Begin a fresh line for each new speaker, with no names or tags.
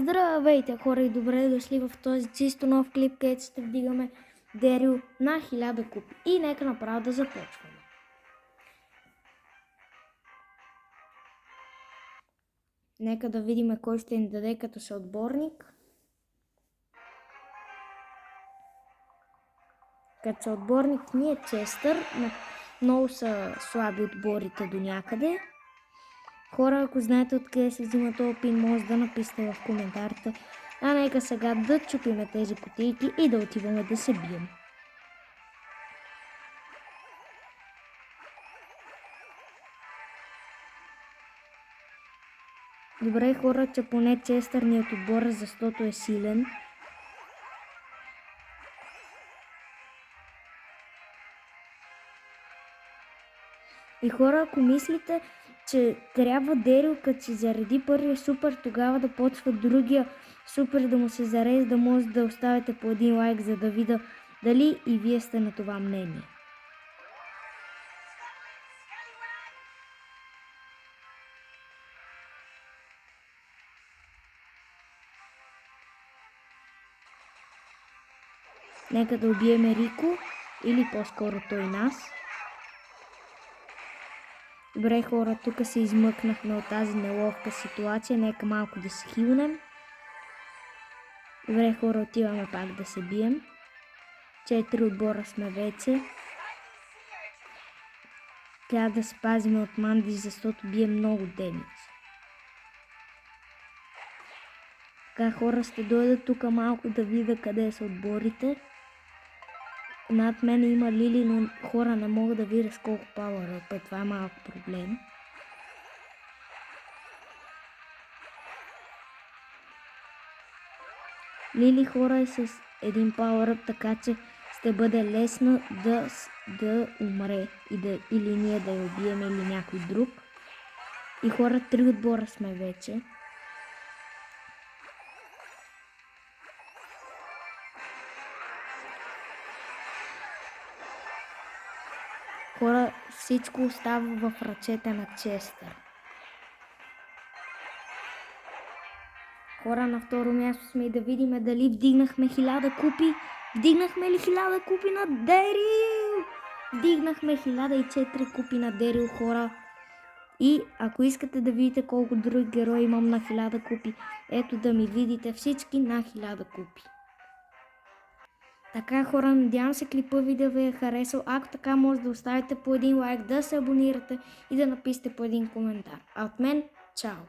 Здравейте хора и добре дошли в този чисто нов клип, където ще вдигаме Дерил на 1000 купи. И нека направо да започваме. Нека да видим кой ще ни даде като съотборник. Като съотборник ни е Честър, но много са слаби отборите до някъде. Хора, ако знаете откъде се взима този пин, може да напишете в коментарите. А нека сега да чупиме тези кутийки и да отиваме да се бием. Добре хора, че поне Честър ни от отбора, защото е силен. И хора, ако мислите, че трябва Дерил, като си зареди първия супер, тогава да почва другия супер да му се зареди, да може да оставите по един лайк, за да видя дали и вие сте на това мнение. Нека да убиеме Рико, или по-скоро той нас. Добре хора, тук се измъкнахме от тази неловка ситуация, нека малко да се хилнем. Добре хора, отиваме пак да се бием. 4 отбора сме вече. Трябва да се пазим от Манди, защото бие много демидж. Така хора, ще дойда тук малко да видя къде са отборите. Над мен има Лили, но хора не мога да видя с колко пауър е. Това е малко проблем. Лили хора е с един пауър, така че ще бъде лесно да умре или ние да я убием или някой друг. И хора, 3 отбора сме вече. Хора, всичко остава в ръцете на Честър. Хора, на второ място сме и да видим дали вдигнахме 1000 купи. Вдигнахме ли 1000 купи на Дерил? Вдигнахме 1004 купи на Дерил, хора. И ако искате да видите колко други герои имам на 1000 купи, ето да ми видите всички на 1000 купи. Така хора, надявам се клипа ви да ви е харесал. Ако така, може да оставите по един лайк, да се абонирате и да напишете по един коментар. А от мен, чао!